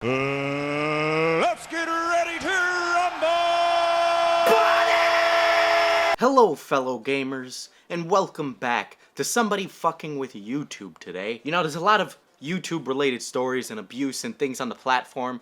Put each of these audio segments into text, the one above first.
Let's get ready to rumble! Hello, fellow gamers, and welcome back to Somebody Fucking with YouTube today. You know, there's a lot of YouTube-related stories and abuse and things on the platform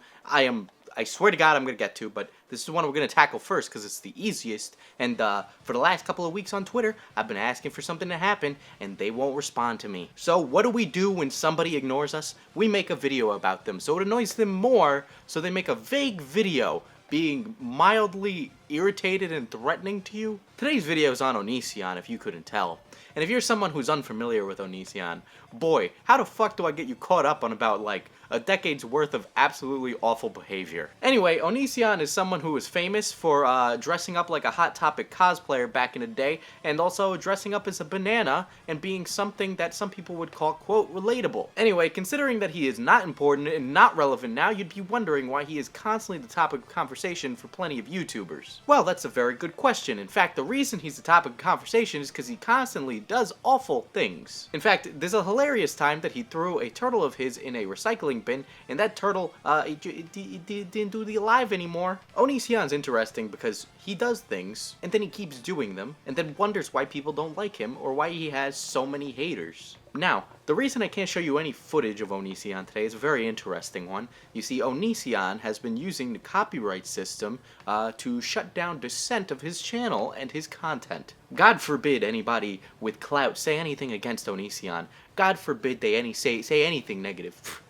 I swear to God I'm going to get to, but this is the one we're going to tackle first because it's the easiest, and for the last couple of weeks on Twitter, I've been asking for something to happen, and they won't respond to me. So what do we do when somebody ignores us? We make a video about them, so it annoys them more, so they make a vague video being mildly irritated and threatening to you. Today's video is on Onision, if you couldn't tell. And if you're someone who's unfamiliar with Onision, boy, how the fuck do I get you caught up on about, like, a decade's worth of absolutely awful behavior? Anyway, Onision is someone who was famous for dressing up like a Hot Topic cosplayer back in the day, and also dressing up as a banana and being something that some people would call, quote, relatable. Anyway, considering that he is not important and not relevant now, you'd be wondering why he is constantly the topic of conversation for plenty of YouTubers. Well, that's a very good question. In fact, the reason he's the topic of conversation is because he constantly does awful things. In fact, there's a hilarious time that he threw a turtle of his in a recycling bin, and that turtle, it didn't do the alive anymore. Onision's interesting because he does things, and then he keeps doing them, and then wonders why people don't like him, or why he has so many haters. Now, the reason I can't show you any footage of Onision today is a very interesting one. You see, Onision has been using the copyright system to shut down dissent of his channel and his content. God forbid anybody with clout say anything against Onision. God forbid they say anything negative.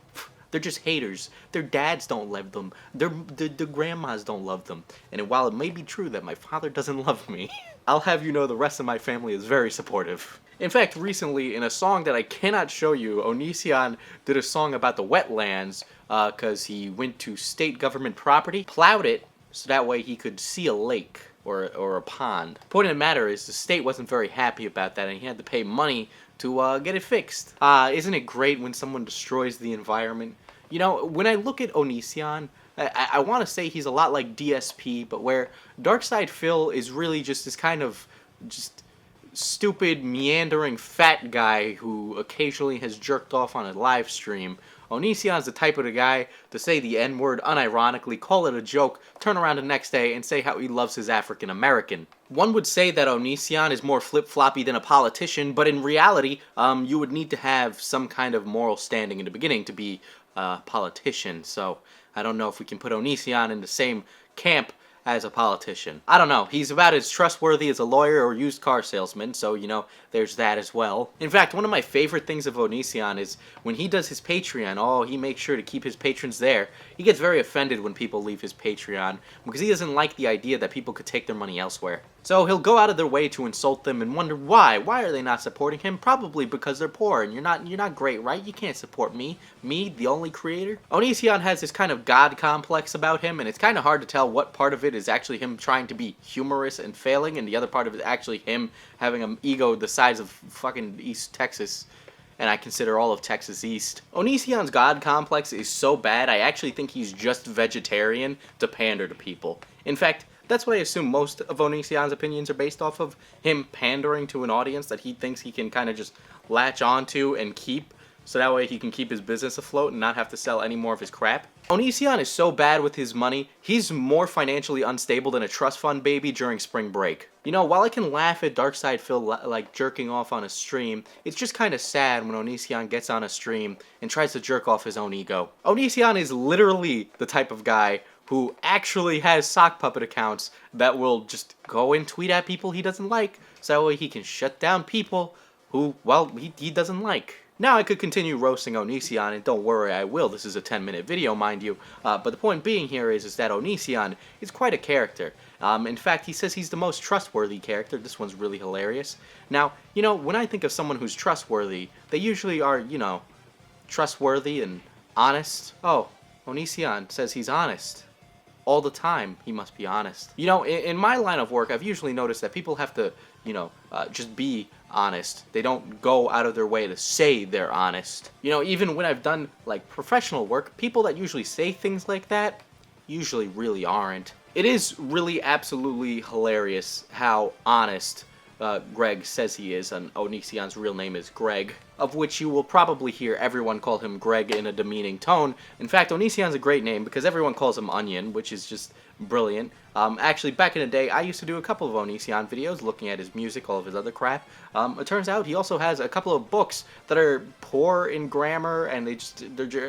They're just haters. Their dads don't love them. Their grandmas don't love them. And while it may be true that my father doesn't love me, I'll have you know the rest of my family is very supportive. In fact, recently, in a song that I cannot show you, Onision did a song about the wetlands because he went to state government property, plowed it, so that way he could see a lake or a pond. Point of the matter is, the state wasn't very happy about that, and he had to pay money to get it fixed. Isn't it great when someone destroys the environment? You know, when I look at Onision, I want to say he's a lot like DSP, but where Darkside Phil is really just this kind of just stupid, meandering fat guy who occasionally has jerked off on a live stream. Onision's the type of the guy to say the N-word unironically, call it a joke, turn around the next day and say how he loves his African American. One would say that Onision is more flip-floppy than a politician, but in reality, you would need to have some kind of moral standing in the beginning to be a politician, so I don't know if we can put Onision in the same camp as a politician. I don't know, he's about as trustworthy as a lawyer or used car salesman, so, you know, there's that as well. In fact, one of my favorite things of Onision is when he does his Patreon, he makes sure to keep his patrons there. He gets very offended when people leave his Patreon, because he doesn't like the idea that people could take their money elsewhere. So he'll go out of their way to insult them and wonder why. Why are they not supporting him? Probably because they're poor and you're not great, right? You can't support me, the only creator. Onision has this kind of god complex about him, and it's kind of hard to tell what part of it is actually him trying to be humorous and failing, and the other part of it is actually him having an ego the size of fucking East Texas. And I consider all of Texas East. Onision's god complex is so bad, I actually think he's just vegetarian to pander to people. In fact, that's what I assume most of Onision's opinions are based off of, him pandering to an audience that he thinks he can kind of just latch onto and keep, so that way he can keep his business afloat and not have to sell any more of his crap. Onision is so bad with his money, he's more financially unstable than a trust fund baby during spring break. You know, while I can laugh at Darkside Phil like jerking off on a stream, it's just kind of sad when Onision gets on a stream and tries to jerk off his own ego. Onision is literally the type of guy who actually has sock puppet accounts that will just go and tweet at people he doesn't like, so that way he can shut down people who, well, he doesn't like. Now I could continue roasting Onision, and don't worry, I will. This is a 10-minute video, mind you. But the point being here is that Onision is quite a character. In fact, he says he's the most trustworthy character. This one's really hilarious. Now, you know, when I think of someone who's trustworthy, they usually are, you know, trustworthy and honest. Oh, Onision says he's honest. All the time, he must be honest. You know, in my line of work, I've usually noticed that people have to, you know, just be honest. They don't go out of their way to say they're honest. You know, even when I've done, like, professional work, people that usually say things like that usually really aren't. It is really absolutely hilarious how honest Greg says he is, and Onision's real name is Greg. of which you will probably hear everyone call him Greg in a demeaning tone. In fact, Onision's a great name because everyone calls him Onion, which is just brilliant. Actually, back in the day, I used to do a couple of Onision videos looking at his music, all of his other crap. It turns out he also has a couple of books that are poor in grammar, and they're just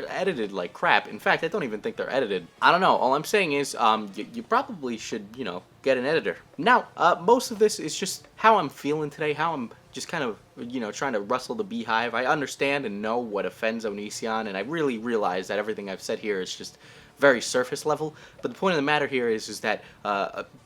edited like crap. In fact, I don't even think they're edited. I don't know. All I'm saying is, you probably should, get an editor. Now, most of this is just how I'm feeling today, how I'm just kind of, trying to rustle the beehive. I understand and know what offends Onision, and I really realize that everything I've said here is just very surface level. But the point of the matter here is that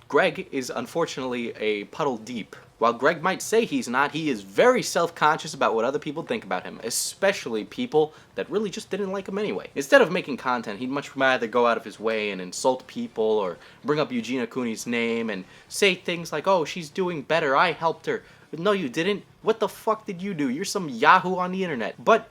Greg is unfortunately a puddle deep. While Greg might say he's not, he is very self-conscious about what other people think about him, especially people that really just didn't like him anyway. Instead of making content, he'd much rather go out of his way and insult people or bring up Eugenia Cooney's name and say things like, oh, she's doing better, I helped her. No, you didn't. What the fuck did you do? You're some yahoo on the internet. But,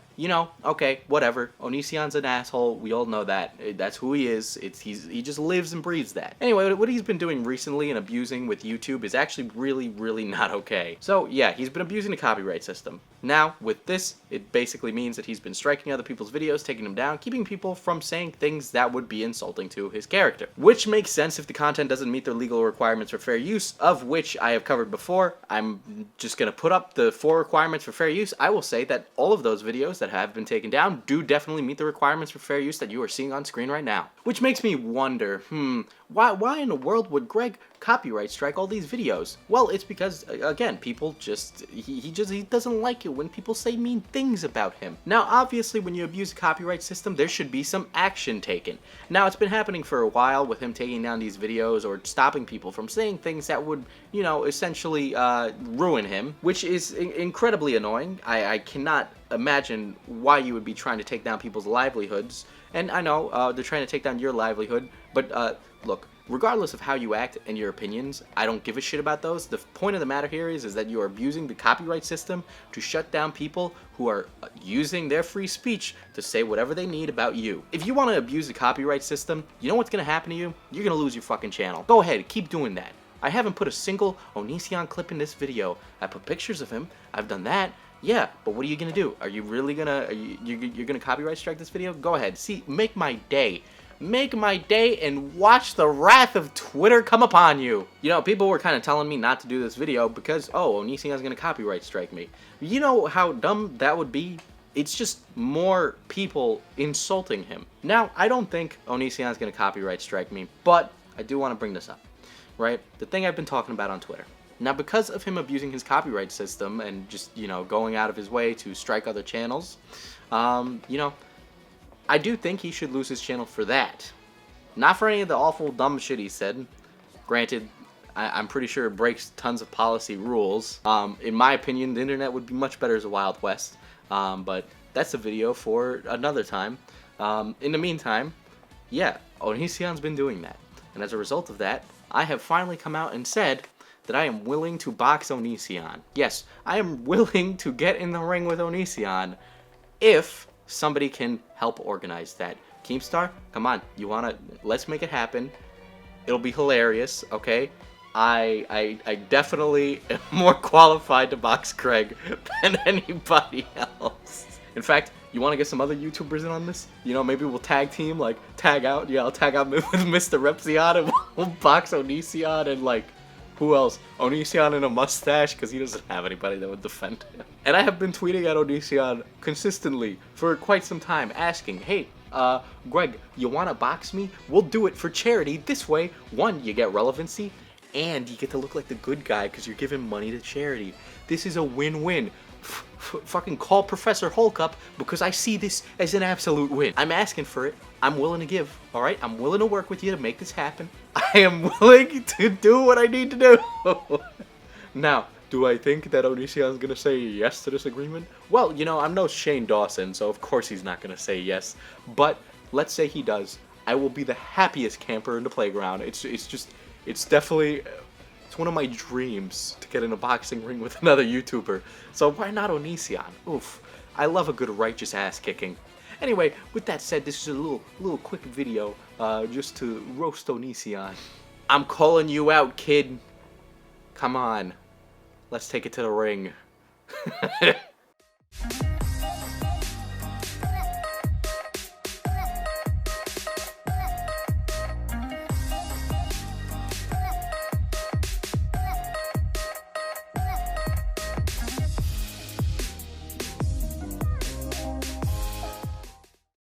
okay, whatever. Onision's an asshole. We all know that. That's who he is. He just lives and breathes that. Anyway, what he's been doing recently and abusing with YouTube is actually really, really not okay. So, yeah, he's been abusing the copyright system. Now, with this, it basically means that he's been striking other people's videos, taking them down, keeping people from saying things that would be insulting to his character. Which makes sense if the content doesn't meet the legal requirements for fair use, of which I have covered before. I'm just gonna put up the 4 requirements for fair use. I will say that all of those videos that have been taken down do definitely meet the requirements for fair use that you are seeing on screen right now. Which makes me wonder, why in the world would Greg copyright strike all these videos? Well, it's because, again, people he doesn't like it when people say mean things about him. Now, obviously, when you abuse the copyright system, there should be some action taken. Now, it's been happening for a while with him taking down these videos or stopping people from saying things that would, essentially ruin him, which is incredibly annoying. I cannot imagine why you would be trying to take down people's livelihoods. And I know they're trying to take down your livelihood, but look, regardless of how you act and your opinions, I don't give a shit about those. The point of the matter here is that you are abusing the copyright system to shut down people who are using their free speech to say whatever they need about you. If you want to abuse the copyright system, you know what's going to happen to you? You're going to lose your fucking channel. Go ahead, keep doing that. I haven't put a single Onision clip in this video. I put pictures of him. I've done that. Yeah, but what are you gonna do? Are you really gonna you're gonna copyright strike this video? Go ahead. See, make my day. Make my day and watch the wrath of Twitter come upon you. People were kind of telling me not to do this video because, oh, Onision's gonna copyright strike me. You know how dumb that would be? It's just more people insulting him. Now, I don't think Onision's gonna copyright strike me, but I do want to bring this up, right? The thing I've been talking about on Twitter. Now, because of him abusing his copyright system and just, going out of his way to strike other channels, I do think he should lose his channel for that. Not for any of the awful dumb shit he said. Granted, I'm pretty sure it breaks tons of policy rules. In my opinion, the internet would be much better as a Wild West. But that's a video for another time. In the meantime, yeah, Onision's been doing that. And as a result of that, I have finally come out and said that I am willing to box Onision. Yes, I am willing to get in the ring with Onision if somebody can help organize that. Keemstar, come on, let's make it happen. It'll be hilarious, okay? I definitely am more qualified to box Greg than anybody else. In fact, you want to get some other YouTubers in on this? Maybe we'll tag team, tag out. Yeah, I'll tag out with Mr. Repzion and we'll box Onision and who else? Onision in a mustache, because he doesn't have anybody that would defend him. And I have been tweeting at Onision consistently for quite some time, asking, hey, Greg, you want to box me? We'll do it for charity. This way, 1, you get relevancy, and you get to look like the good guy because you're giving money to charity. This is a win-win. Fucking call Professor Hulk up because I see this as an absolute win. I'm asking for it. I'm willing to give, alright? I'm willing to work with you to make this happen. I am willing to do what I need to do. Now, do I think that Onision's gonna say yes to this agreement? Well, I'm no Shane Dawson, so of course he's not gonna say yes. But let's say he does. I will be the happiest camper in the playground. It's definitely... It's one of my dreams to get in a boxing ring with another YouTuber. So why not Onision? Oof. I love a good righteous ass kicking. Anyway, with that said, this is a little quick video just to roast Onision. I'm calling you out, kid. Come on. Let's take it to the ring.